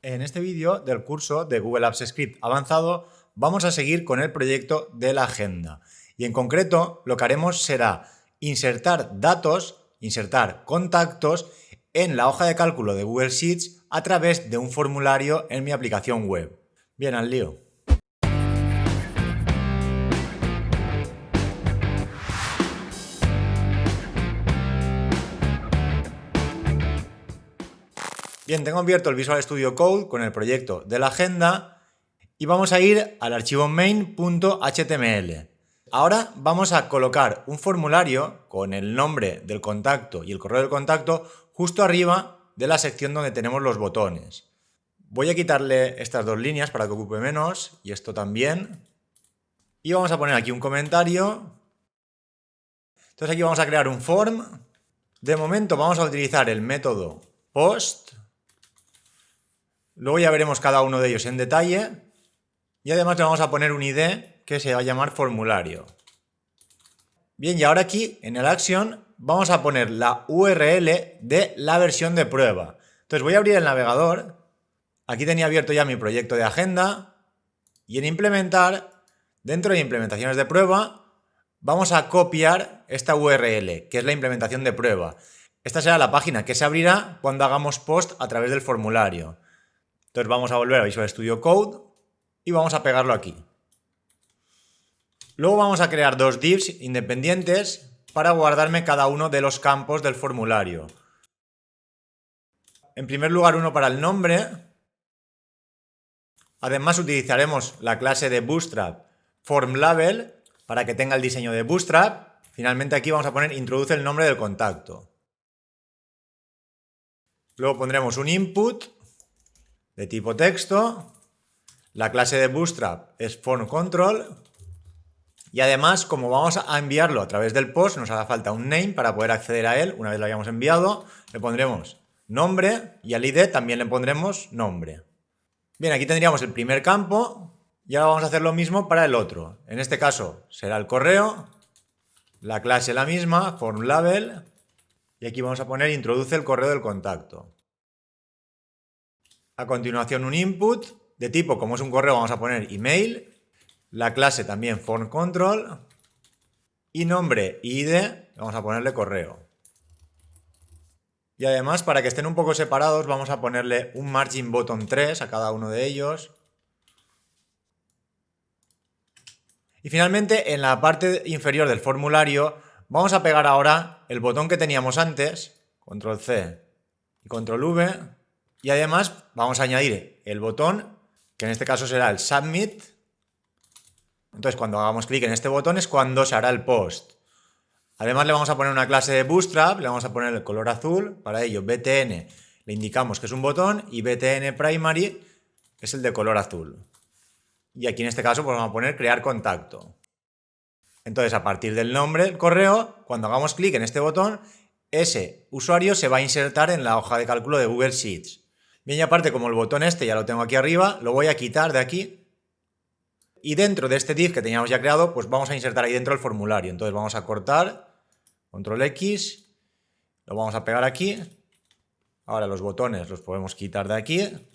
En este vídeo del curso de Google Apps Script avanzado vamos a seguir con el proyecto de la agenda. Y en concreto lo que haremos será insertar datos, insertar contactos en la hoja de cálculo de Google Sheets a través de un formulario en mi aplicación web. Bien, al lío. Bien, tengo abierto el Visual Studio Code con el proyecto de la agenda y vamos a ir al archivo main.html. Ahora vamos a colocar un formulario con el nombre del contacto y el correo del contacto justo arriba de la sección donde tenemos los botones. Voy a quitarle estas dos líneas para que ocupe menos y esto también. Y vamos a poner aquí un comentario. Entonces aquí vamos a crear un form. De momento vamos a utilizar el método post. Luego ya veremos cada uno de ellos en detalle. Y además le vamos a poner un ID que se va a llamar formulario. Bien, y ahora aquí en el action vamos a poner la URL de la versión de prueba. Entonces voy a abrir el navegador. Aquí tenía abierto ya mi proyecto de agenda. Y en implementar, dentro de implementaciones de prueba, vamos a copiar esta URL, que es la implementación de prueba. Esta será la página que se abrirá cuando hagamos post a través del formulario. Entonces vamos a volver a Visual Studio Code y vamos a pegarlo aquí. Luego vamos a crear dos divs independientes para guardarme cada uno de los campos del formulario. En primer lugar, uno para el nombre. Además utilizaremos la clase de Bootstrap FormLabel para que tenga el diseño de Bootstrap. Finalmente aquí vamos a poner introduce el nombre del contacto. Luego pondremos un input de tipo texto. La clase de Bootstrap es FormControl. Y además, como vamos a enviarlo a través del post, nos hará falta un name para poder acceder a él. Una vez lo hayamos enviado, le pondremos nombre y al ID también le pondremos nombre. Bien, aquí tendríamos el primer campo y ahora vamos a hacer lo mismo para el otro. En este caso será el correo, la clase la misma, FormLabel, y aquí vamos a poner introduce el correo del contacto. A continuación un input de tipo, como es un correo, vamos a poner email, la clase también FormControl y nombre y ID vamos a ponerle correo. Y además, para que estén un poco separados, vamos a ponerle un margin button 3 a cada uno de ellos. Y finalmente, en la parte inferior del formulario, vamos a pegar ahora el botón que teníamos antes, control C y control V, y además vamos a añadir el botón, que en este caso será el submit. Entonces, cuando hagamos clic en este botón es cuando se hará el post. Además, le vamos a poner una clase de Bootstrap, le vamos a poner el color azul. Para ello, btn le indicamos que es un botón y btn primary es el de color azul. Y aquí en este caso pues vamos a poner crear contacto. Entonces, a partir del nombre del correo, cuando hagamos clic en este botón, ese usuario se va a insertar en la hoja de cálculo de Google Sheets. Bien, y aparte, como el botón este ya lo tengo aquí arriba, lo voy a quitar de aquí. Y dentro de este div que teníamos ya creado, pues vamos a insertar ahí dentro el formulario. Entonces vamos a cortar, control X, lo vamos a pegar aquí. Ahora los botones los podemos quitar de aquí.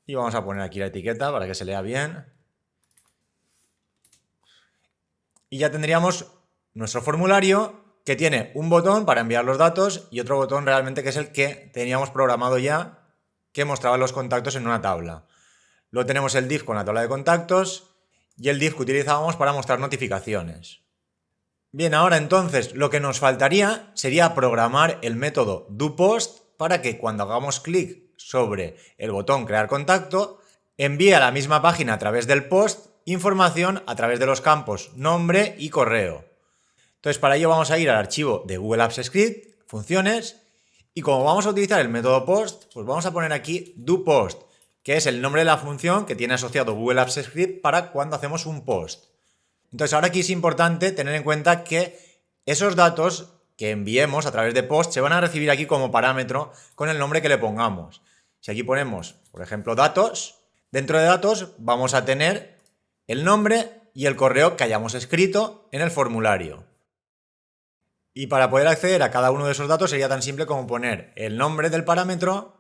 Y vamos a poner aquí la etiqueta para que se lea bien. Y ya tendríamos nuestro formulario que tiene un botón para enviar los datos y otro botón realmente que es el que teníamos programado ya, que mostraba los contactos en una tabla. Luego tenemos el div con la tabla de contactos y el div que utilizábamos para mostrar notificaciones. Bien, ahora entonces lo que nos faltaría sería programar el método doPost para que cuando hagamos clic sobre el botón crear contacto, envíe a la misma página a través del post información a través de los campos nombre y correo. Entonces para ello vamos a ir al archivo de Google Apps Script, funciones, y como vamos a utilizar el método post, pues vamos a poner aquí doPost, que es el nombre de la función que tiene asociado Google Apps Script para cuando hacemos un post. Entonces ahora aquí es importante tener en cuenta que esos datos que enviemos a través de post se van a recibir aquí como parámetro con el nombre que le pongamos. Si aquí ponemos, por ejemplo, datos, dentro de datos vamos a tener el nombre y el correo que hayamos escrito en el formulario. Y para poder acceder a cada uno de esos datos sería tan simple como poner el nombre del parámetro,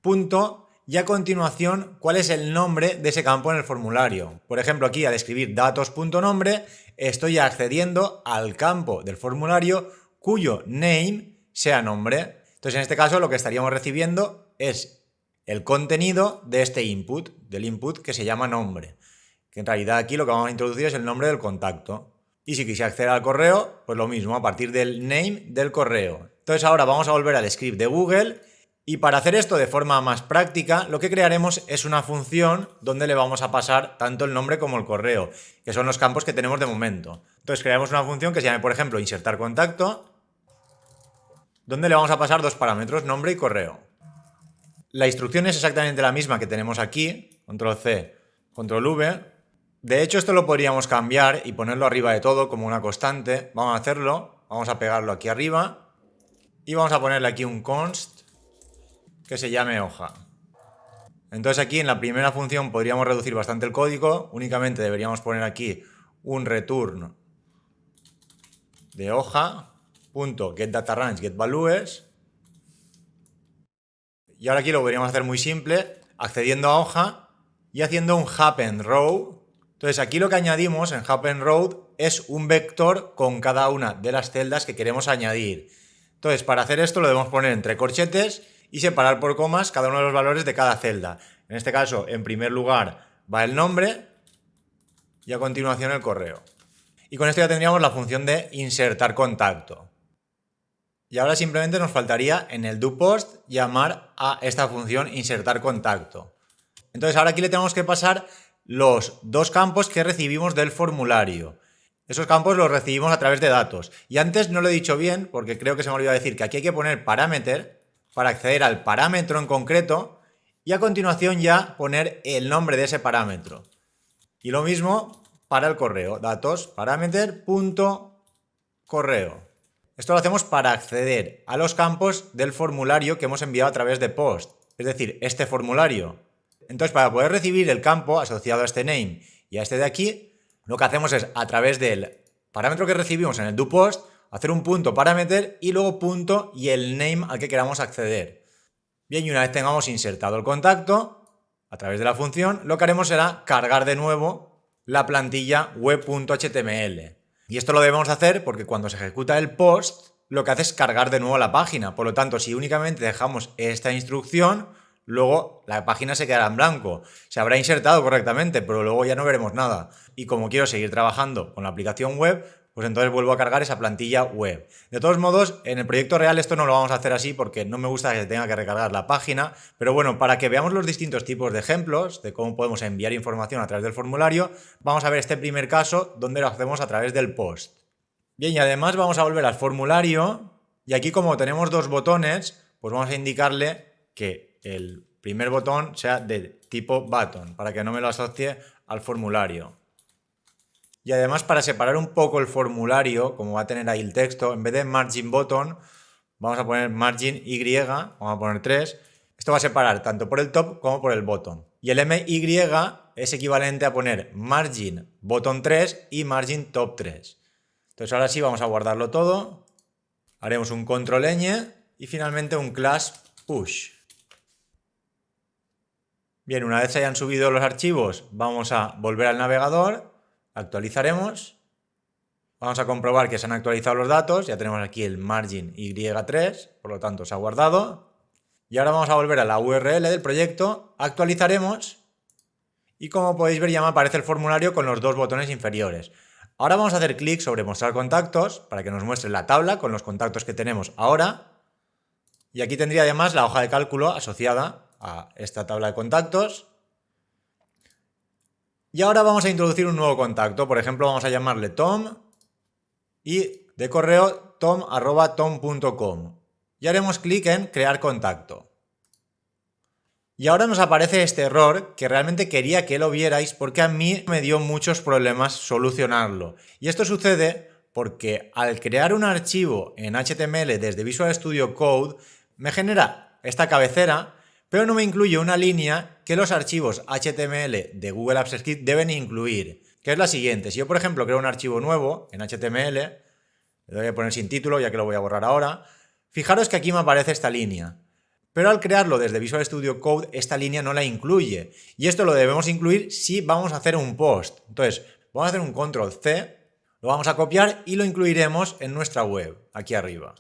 punto, y a continuación cuál es el nombre de ese campo en el formulario. Por ejemplo, aquí al escribir datos.nombre estoy accediendo al campo del formulario cuyo name sea nombre. Entonces en este caso lo que estaríamos recibiendo es el contenido de este input, del input que se llama nombre. Que en realidad aquí lo que vamos a introducir es el nombre del contacto. Y si quisiera acceder al correo, pues lo mismo, a partir del name del correo. Entonces ahora vamos a volver al script de Google y para hacer esto de forma más práctica, lo que crearemos es una función donde le vamos a pasar tanto el nombre como el correo, que son los campos que tenemos de momento. Entonces crearemos una función que se llame, por ejemplo, insertar contacto, donde le vamos a pasar dos parámetros, nombre y correo. La instrucción es exactamente la misma que tenemos aquí, control C, control V. De hecho, esto lo podríamos cambiar y ponerlo arriba de todo como una constante. Vamos a hacerlo, vamos a pegarlo aquí arriba y vamos a ponerle aquí un const que se llame hoja. Entonces aquí en la primera función podríamos reducir bastante el código, únicamente deberíamos poner aquí un return de hoja, punto getDataRange, getValues. Y ahora aquí lo podríamos hacer muy simple, accediendo a hoja y haciendo un happen_row. Entonces aquí lo que añadimos en happen_row es un vector con cada una de las celdas que queremos añadir. Entonces para hacer esto lo debemos poner entre corchetes y separar por comas cada uno de los valores de cada celda. En este caso, en primer lugar va el nombre y a continuación el correo. Y con esto ya tendríamos la función de insertar contacto. Y ahora simplemente nos faltaría en el doPost llamar a esta función insertar contacto. Entonces ahora aquí le tenemos que pasar los dos campos que recibimos del formulario. Esos campos los recibimos a través de datos. Y antes no lo he dicho bien porque creo que se me olvidó decir que aquí hay que poner parameter para acceder al parámetro en concreto y a continuación ya poner el nombre de ese parámetro. Y lo mismo para el correo, datos parameter.correo. Esto lo hacemos para acceder a los campos del formulario que hemos enviado a través de post, es decir, este formulario. Entonces, para poder recibir el campo asociado a este name y a este de aquí, lo que hacemos es, a través del parámetro que recibimos en el doPost, hacer un punto parameter y luego punto y el name al que queramos acceder. Bien, y una vez tengamos insertado el contacto, a través de la función, lo que haremos será cargar de nuevo la plantilla web.html. Y esto lo debemos hacer porque cuando se ejecuta el post, lo que hace es cargar de nuevo la página. Por lo tanto, si únicamente dejamos esta instrucción, luego la página se quedará en blanco. Se habrá insertado correctamente, pero luego ya no veremos nada. Y como quiero seguir trabajando con la aplicación web, pues entonces vuelvo a cargar esa plantilla web. De todos modos, en el proyecto real esto no lo vamos a hacer así porque no me gusta que se tenga que recargar la página, pero bueno, para que veamos los distintos tipos de ejemplos de cómo podemos enviar información a través del formulario, vamos a ver este primer caso donde lo hacemos a través del post. Bien, y además vamos a volver al formulario y aquí como tenemos dos botones, pues vamos a indicarle que el primer botón sea de tipo button para que no me lo asocie al formulario. Y además para separar un poco el formulario, como va a tener ahí el texto, en vez de margin button, vamos a poner margin Y, vamos a poner 3. Esto va a separar tanto por el top como por el bottom. Y el MY es equivalente a poner margin bottom 3 y margin top 3. Entonces ahora sí vamos a guardarlo todo. Haremos un control ñ y finalmente un class push. Bien, una vez se hayan subido los archivos, vamos a volver al navegador. Actualizaremos, vamos a comprobar que se han actualizado los datos, ya tenemos aquí el margin Y3, por lo tanto se ha guardado. Y ahora vamos a volver a la URL del proyecto, actualizaremos y como podéis ver ya me aparece el formulario con los dos botones inferiores. Ahora vamos a hacer clic sobre mostrar contactos para que nos muestre la tabla con los contactos que tenemos ahora. Y aquí tendría además la hoja de cálculo asociada a esta tabla de contactos. Y ahora vamos a introducir un nuevo contacto, por ejemplo vamos a llamarle Tom y de correo tom@tom.com y haremos clic en crear contacto. Y ahora nos aparece este error que realmente quería que lo vierais porque a mí me dio muchos problemas solucionarlo. Y esto sucede porque al crear un archivo en HTML desde Visual Studio Code me genera esta cabecera, pero no me incluye una línea que los archivos HTML de Google Apps Script deben incluir, que es la siguiente. Si yo, por ejemplo, creo un archivo nuevo en HTML, le voy a poner sin título, ya que lo voy a borrar ahora, fijaros que aquí me aparece esta línea. Pero al crearlo desde Visual Studio Code, esta línea no la incluye. Y esto lo debemos incluir si vamos a hacer un post. Entonces, vamos a hacer un control C, lo vamos a copiar y lo incluiremos en nuestra web, aquí arriba.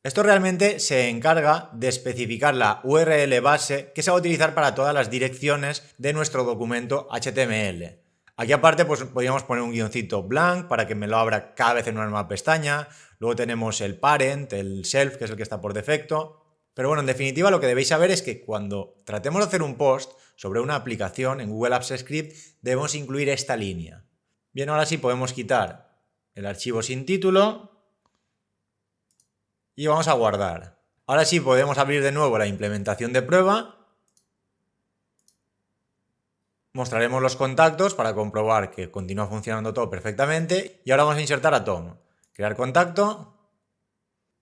Esto realmente se encarga de especificar la URL base que se va a utilizar para todas las direcciones de nuestro documento HTML. Aquí aparte pues podríamos poner un guioncito blank para que me lo abra cada vez en una nueva pestaña. Luego tenemos el parent, el self, que es el que está por defecto. Pero bueno, en definitiva lo que debéis saber es que cuando tratemos de hacer un post sobre una aplicación en Google Apps Script debemos incluir esta línea. Bien, ahora sí podemos quitar el archivo sin título y vamos a guardar. Ahora sí podemos abrir de nuevo la implementación de prueba. Mostraremos los contactos para comprobar que continúa funcionando todo perfectamente. Y ahora vamos a insertar a Tom. Crear contacto.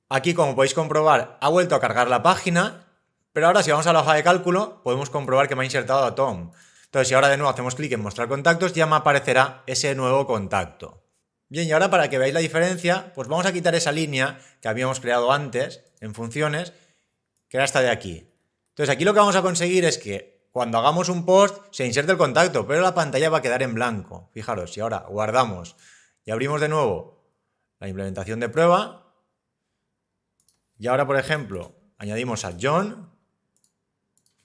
Aquí, como podéis comprobar, ha vuelto a cargar la página. Pero ahora si vamos a la hoja de cálculo, podemos comprobar que me ha insertado a Tom. Entonces, si ahora de nuevo hacemos clic en mostrar contactos, ya me aparecerá ese nuevo contacto. Bien, y ahora para que veáis la diferencia, pues vamos a quitar esa línea que habíamos creado antes en funciones, que era esta de aquí. Entonces, aquí lo que vamos a conseguir es que cuando hagamos un post se inserte el contacto, pero la pantalla va a quedar en blanco. Fijaros, si ahora guardamos y abrimos de nuevo la implementación de prueba, y ahora, por ejemplo, añadimos a John,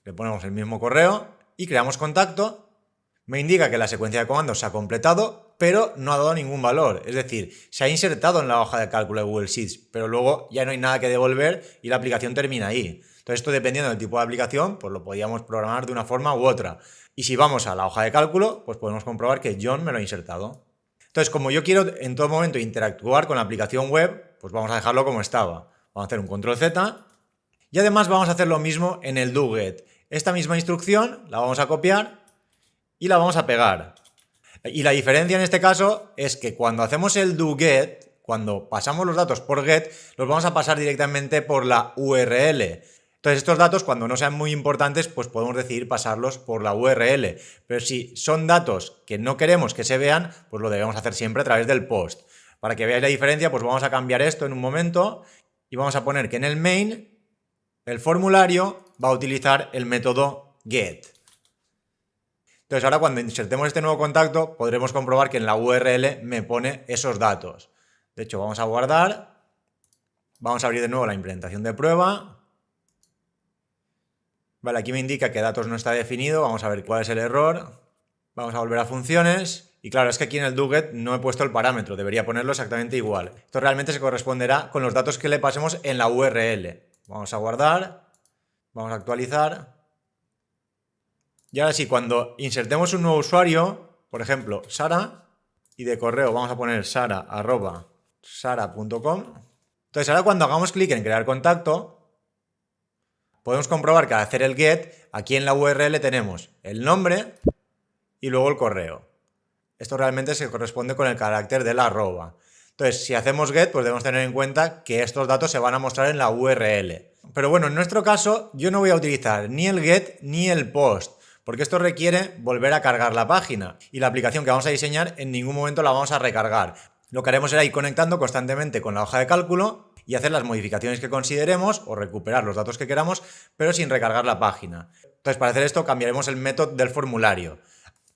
le ponemos el mismo correo y creamos contacto, me indica que la secuencia de comandos se ha completado, pero no ha dado ningún valor. Es decir, se ha insertado en la hoja de cálculo de Google Sheets, pero luego ya no hay nada que devolver y la aplicación termina ahí. Entonces, esto dependiendo del tipo de aplicación, pues lo podríamos programar de una forma u otra. Y si vamos a la hoja de cálculo, pues podemos comprobar que John me lo ha insertado. Entonces, como yo quiero en todo momento interactuar con la aplicación web, pues vamos a dejarlo como estaba. Vamos a hacer un control Z y además vamos a hacer lo mismo en el doGet. Esta misma instrucción la vamos a copiar y la vamos a pegar. Y la diferencia en este caso es que cuando hacemos el doGet, cuando pasamos los datos por get, los vamos a pasar directamente por la URL. Entonces estos datos, cuando no sean muy importantes, pues podemos decidir pasarlos por la URL. Pero si son datos que no queremos que se vean, pues lo debemos hacer siempre a través del post. Para que veáis la diferencia, pues vamos a cambiar esto en un momento y vamos a poner que en el main, el formulario va a utilizar el método get. Entonces ahora cuando insertemos este nuevo contacto podremos comprobar que en la URL me pone esos datos. De hecho, vamos a guardar, vamos a abrir de nuevo la implementación de prueba. Vale, aquí me indica que datos no está definido, vamos a ver cuál es el error. Vamos a volver a funciones. Y claro, es que aquí en el doGet no he puesto el parámetro, debería ponerlo exactamente igual. Esto realmente se corresponderá con los datos que le pasemos en la URL. Vamos a guardar, vamos a actualizar. Y ahora sí, cuando insertemos un nuevo usuario, por ejemplo, Sara, y de correo vamos a poner sara@sara.com. Entonces ahora cuando hagamos clic en crear contacto, podemos comprobar que al hacer el get, aquí en la URL tenemos el nombre y luego el correo. Esto realmente se corresponde con el carácter de la arroba. Entonces, si hacemos get, pues debemos tener en cuenta que estos datos se van a mostrar en la URL. Pero bueno, en nuestro caso, yo no voy a utilizar ni el get ni el post, porque esto requiere volver a cargar la página. Y la aplicación que vamos a diseñar en ningún momento la vamos a recargar. Lo que haremos será ir conectando constantemente con la hoja de cálculo y hacer las modificaciones que consideremos o recuperar los datos que queramos, pero sin recargar la página. Entonces, para hacer esto, cambiaremos el método del formulario.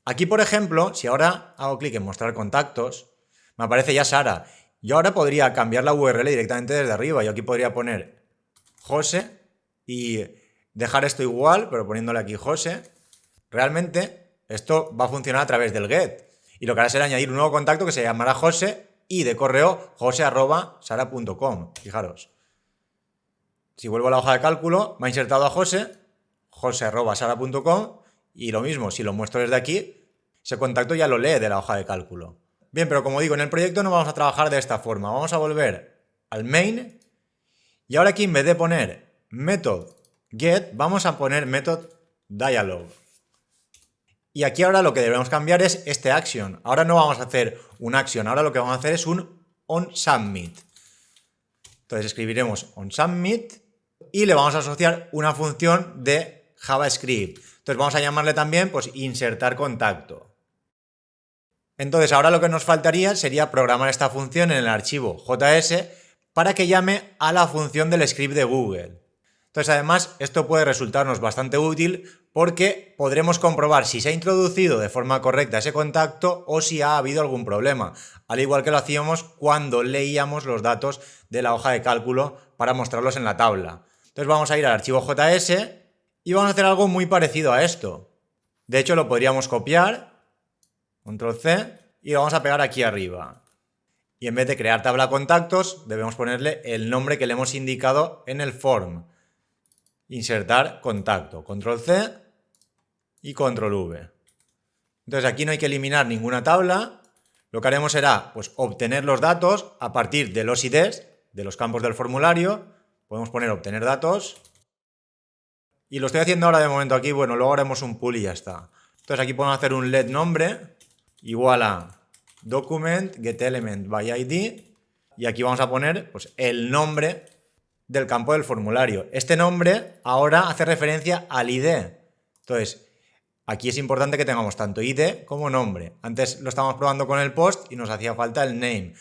Aquí, por ejemplo, si ahora hago clic en mostrar contactos, me aparece ya Sara. Yo ahora podría cambiar la URL directamente desde arriba. Yo aquí podría poner José y dejar esto igual, pero poniéndole aquí José. Realmente esto va a funcionar a través del get. Y lo que hará será añadir un nuevo contacto que se llamará José y de correo jose@sara.com. Fijaros. Si vuelvo a la hoja de cálculo, me ha insertado a José, jose@sara.com. Y lo mismo, si lo muestro desde aquí, ese contacto ya lo lee de la hoja de cálculo. Bien, pero como digo, en el proyecto no vamos a trabajar de esta forma. Vamos a volver al main y ahora aquí en vez de poner method get, vamos a poner method dialog. Y aquí ahora lo que debemos cambiar es este action. Ahora no vamos a hacer un action, ahora lo que vamos a hacer es un onSubmit. Entonces escribiremos onSubmit y le vamos a asociar una función de JavaScript. Entonces vamos a llamarle también pues insertar contacto. Entonces ahora lo que nos faltaría sería programar esta función en el archivo JS para que llame a la función del script de Google. Entonces, además, esto puede resultarnos bastante útil porque podremos comprobar si se ha introducido de forma correcta ese contacto o si ha habido algún problema, al igual que lo hacíamos cuando leíamos los datos de la hoja de cálculo para mostrarlos en la tabla. Entonces vamos a ir al archivo JS y vamos a hacer algo muy parecido a esto. De hecho, lo podríamos copiar, control C, y lo vamos a pegar aquí arriba. Y en vez de crear tabla contactos, debemos ponerle el nombre que le hemos indicado en el form. Insertar contacto, control C y control V. Entonces aquí no hay que eliminar ninguna tabla. Lo que haremos será pues, obtener los datos a partir de los IDs, de los campos del formulario. Podemos poner obtener datos. Y lo estoy haciendo ahora de momento aquí, bueno, luego haremos un pool y ya está. Entonces aquí podemos hacer un let nombre igual a document getElement by ID. Y aquí vamos a poner pues, el nombre del campo del formulario. Este nombre ahora hace referencia al ID. Entonces, aquí es importante que tengamos tanto ID como nombre. Antes lo estábamos probando con el post y nos hacía falta el name.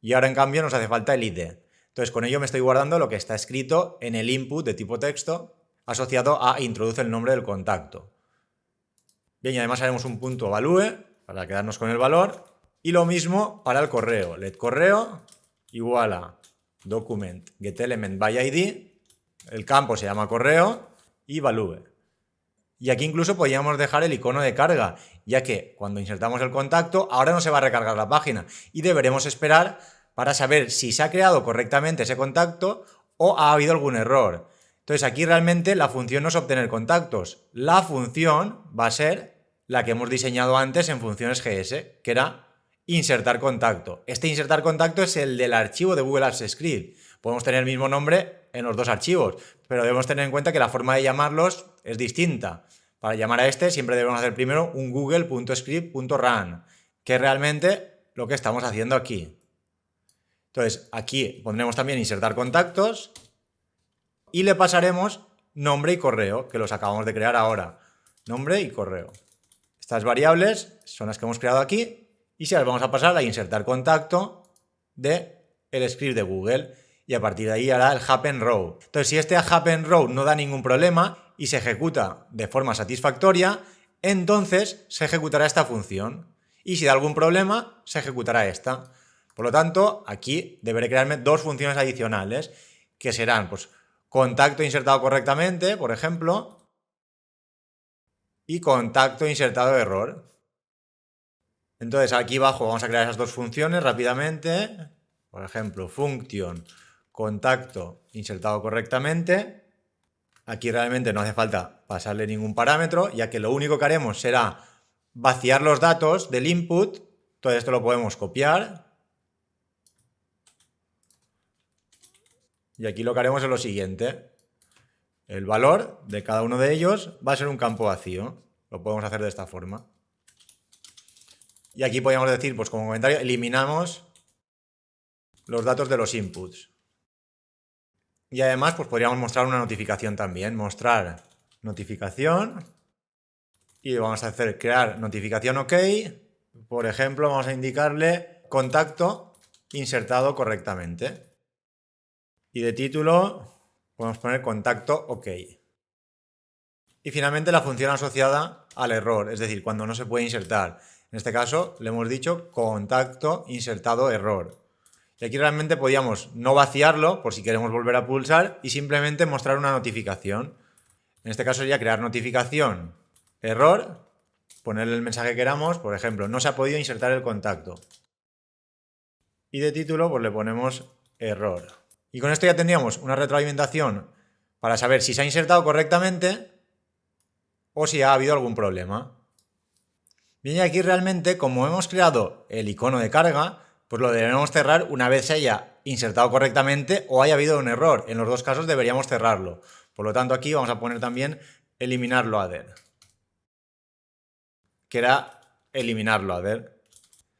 Y ahora, en cambio, nos hace falta el ID. Entonces, con ello me estoy guardando lo que está escrito en el input de tipo texto asociado a introduce el nombre del contacto. Bien, y además haremos un punto value para quedarnos con el valor. Y lo mismo para el correo. Let correo igual a document getElement by ID, el campo se llama correo y value. Y aquí incluso podríamos dejar el icono de carga, ya que cuando insertamos el contacto ahora no se va a recargar la página y deberemos esperar para saber si se ha creado correctamente ese contacto o ha habido algún error. Entonces aquí realmente la función no es obtener contactos, la función va a ser la que hemos diseñado antes en funciones GS, que era insertar contacto. Este insertar contacto es el del archivo de Google Apps Script. Podemos tener el mismo nombre en los dos archivos, pero debemos tener en cuenta que la forma de llamarlos es distinta. Para llamar a este siempre debemos hacer primero un google.script.run, que es realmente lo que estamos haciendo aquí. Entonces aquí pondremos también insertar contactos y le pasaremos nombre y correo, que los acabamos de crear ahora. Nombre y correo. Estas variables son las que hemos creado aquí. Y si las vamos a pasar a insertar contacto del script de Google. Y a partir de ahí hará el happen row. Entonces, si este happen row no da ningún problema y se ejecuta de forma satisfactoria, entonces se ejecutará esta función. Y si da algún problema, se ejecutará esta. Por lo tanto, aquí deberé crearme dos funciones adicionales, que serán pues, contacto insertado correctamente, por ejemplo, y contacto insertado error. Entonces aquí abajo vamos a crear esas dos funciones rápidamente. Por ejemplo, function contacto insertado correctamente. Aquí realmente no hace falta pasarle ningún parámetro, ya que lo único que haremos será vaciar los datos del input. Todo esto lo podemos copiar. Y aquí lo que haremos es lo siguiente. El valor de cada uno de ellos va a ser un campo vacío. Lo podemos hacer de esta forma. Y aquí podríamos decir, pues como comentario, eliminamos los datos de los inputs. Y además, pues podríamos mostrar una notificación también. Mostrar notificación. Y vamos a hacer crear notificación OK. Por ejemplo, vamos a indicarle contacto insertado correctamente. Y de título podemos poner contacto OK. Y finalmente la función asociada al error, es decir, cuando no se puede insertar. En este caso le hemos dicho contacto insertado error. Y aquí realmente podríamos no vaciarlo por si queremos volver a pulsar y simplemente mostrar una notificación. En este caso sería crear notificación error, ponerle el mensaje que queramos, por ejemplo, no se ha podido insertar el contacto. Y de título pues le ponemos error. Y con esto ya tendríamos una retroalimentación para saber si se ha insertado correctamente o si ha habido algún problema. Bien, y aquí realmente, como hemos creado el icono de carga, pues lo debemos cerrar una vez se haya insertado correctamente o haya habido un error. En los dos casos deberíamos cerrarlo. Por lo tanto, aquí vamos a poner también eliminar loader, que era eliminar loader.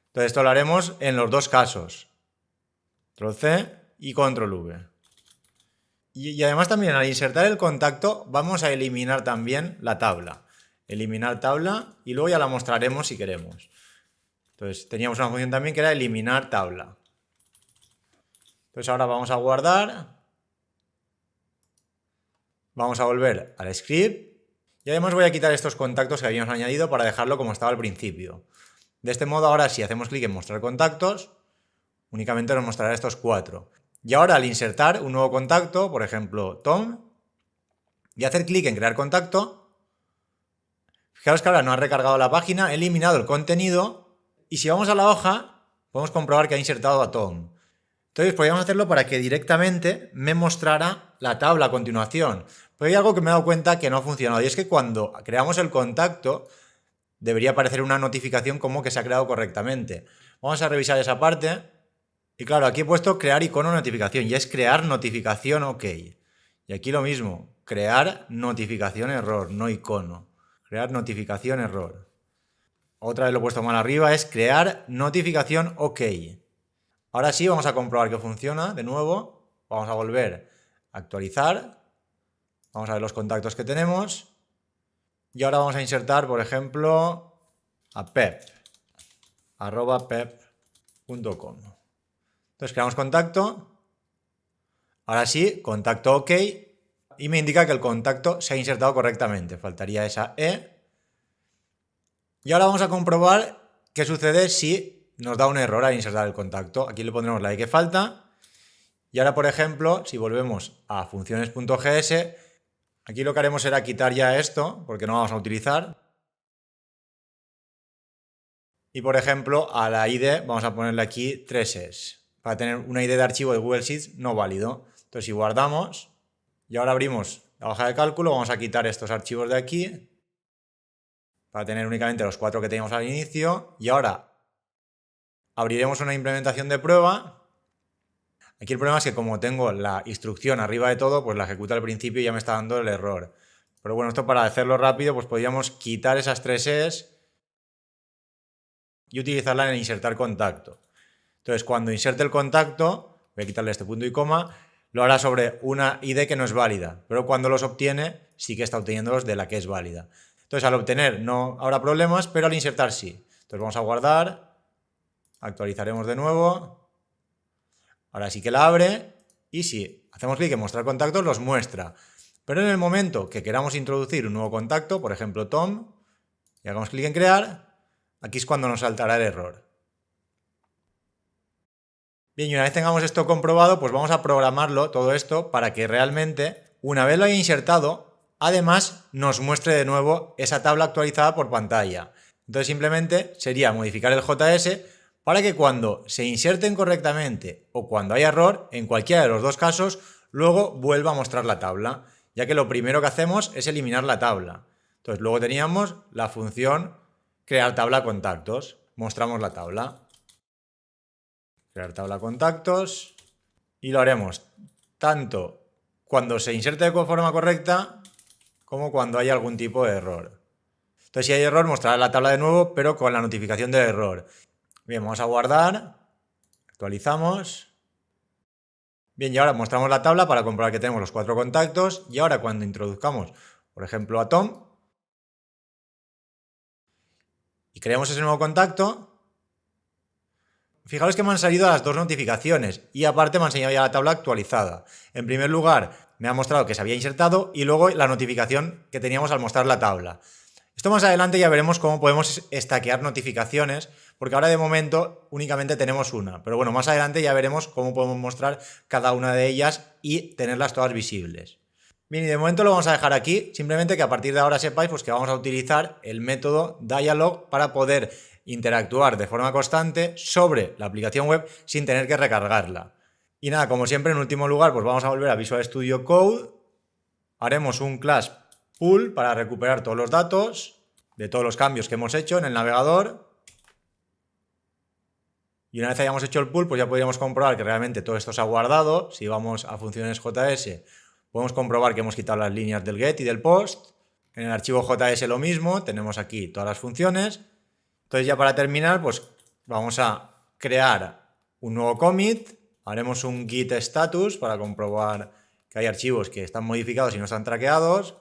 Entonces esto lo haremos en los dos casos. Control C y Control V. Y además también al insertar el contacto vamos a eliminar también la tabla. Eliminar tabla y luego ya la mostraremos si queremos. Entonces teníamos una función también que era eliminar tabla. Entonces ahora vamos a guardar. Vamos a volver al script y además voy a quitar estos contactos que habíamos añadido para dejarlo como estaba al principio. De este modo ahora si hacemos clic en mostrar contactos, únicamente nos mostrará estos 4. Y ahora al insertar un nuevo contacto, por ejemplo Tom, y hacer clic en crear contacto, fijaros que ahora no ha recargado la página, he eliminado el contenido y si vamos a la hoja podemos comprobar que ha insertado a Tom. Entonces podríamos hacerlo para que directamente me mostrara la tabla a continuación. Pero hay algo que me he dado cuenta que no ha funcionado y es que cuando creamos el contacto debería aparecer una notificación como que se ha creado correctamente. Vamos a revisar esa parte y claro, aquí he puesto crear icono notificación y es crear notificación OK. Y aquí lo mismo, crear notificación error, no icono. Crear notificación error. Otra vez lo he puesto mal arriba, es crear notificación OK. Ahora sí, vamos a comprobar que funciona de nuevo. Vamos a volver a actualizar. Vamos a ver los contactos que tenemos. Y ahora vamos a insertar, por ejemplo, a pep, @pep.com. Entonces creamos contacto. Ahora sí, contacto OK. Y me indica que el contacto se ha insertado correctamente. Faltaría esa E. Y ahora vamos a comprobar qué sucede si nos da un error al insertar el contacto. Aquí le pondremos la E que falta. Y ahora, por ejemplo, si volvemos a funciones.gs, aquí lo que haremos será quitar ya esto, porque no vamos a utilizar. Y, por ejemplo, a la ID vamos a ponerle aquí 3 Es, para tener una ID de archivo de Google Sheets no válido. Entonces, si guardamos, y ahora abrimos la hoja de cálculo, vamos a quitar estos archivos de aquí, para tener únicamente los 4 que teníamos al inicio. Y ahora abriremos una implementación de prueba. Aquí el problema es que como tengo la instrucción arriba de todo, pues la ejecuto al principio y ya me está dando el error. Pero bueno, esto para hacerlo rápido, pues podríamos quitar esas 3 Es y utilizarla en insertar contacto. Entonces, cuando inserte el contacto, voy a quitarle este punto y coma, lo hará sobre una ID que no es válida, pero cuando los obtiene, sí que está obteniéndolos de la que es válida. Entonces, al obtener no habrá problemas, pero al insertar sí. Entonces, vamos a guardar, actualizaremos de nuevo. Ahora sí que la abre y si hacemos clic en mostrar contactos los muestra. Pero en el momento que queramos introducir un nuevo contacto, por ejemplo Tom, y hagamos clic en crear, aquí es cuando nos saltará el error. Bien, y una vez tengamos esto comprobado, pues vamos a programarlo todo esto para que realmente, una vez lo haya insertado, además nos muestre de nuevo esa tabla actualizada por pantalla. Entonces simplemente sería modificar el JS para que cuando se inserten correctamente o cuando haya error, en cualquiera de los dos casos, luego vuelva a mostrar la tabla, ya que lo primero que hacemos es eliminar la tabla. Entonces luego teníamos la función crear tabla contactos, mostramos la tabla. Crear tabla contactos y lo haremos tanto cuando se inserte de forma correcta como cuando haya algún tipo de error. Entonces si hay error mostrará la tabla de nuevo pero con la notificación del error. Bien, vamos a guardar, actualizamos. Bien, y ahora mostramos la tabla para comprobar que tenemos los 4 contactos y ahora cuando introduzcamos, por ejemplo, a Tom y creemos ese nuevo contacto, fijaros que me han salido las 2 notificaciones y aparte me ha enseñado ya la tabla actualizada. En primer lugar, me ha mostrado que se había insertado y luego la notificación que teníamos al mostrar la tabla. Esto más adelante ya veremos cómo podemos stackear notificaciones, porque ahora de momento únicamente tenemos una. Pero bueno, más adelante ya veremos cómo podemos mostrar cada una de ellas y tenerlas todas visibles. Bien, y de momento lo vamos a dejar aquí, simplemente que a partir de ahora sepáis pues, que vamos a utilizar el método dialog para poder interactuar de forma constante sobre la aplicación web sin tener que recargarla. Y nada, como siempre, en último lugar, pues vamos a volver a Visual Studio Code, haremos un class pool para recuperar todos los datos de todos los cambios que hemos hecho en el navegador. Y una vez hayamos hecho el pool, pues ya podríamos comprobar que realmente todo esto se ha guardado. Si vamos a funciones JS, podemos comprobar que hemos quitado las líneas del get y del post. En el archivo JS lo mismo, tenemos aquí todas las funciones. Entonces ya para terminar, pues vamos a crear un nuevo commit. Haremos un git status para comprobar que hay archivos que están modificados y no están traqueados.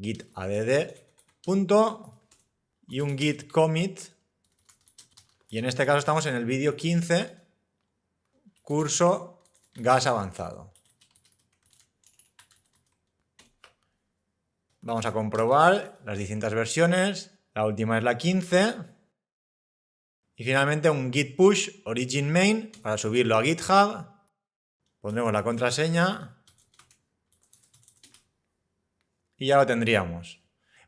Git add punto y un git commit. Y en este caso estamos en el vídeo 15, curso gas avanzado. Vamos a comprobar las distintas versiones. La última es la 15. Y finalmente un git push origin main para subirlo a GitHub. Pondremos la contraseña. Y ya lo tendríamos.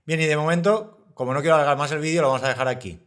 Bien, y de momento, como no quiero alargar más el vídeo, lo vamos a dejar aquí.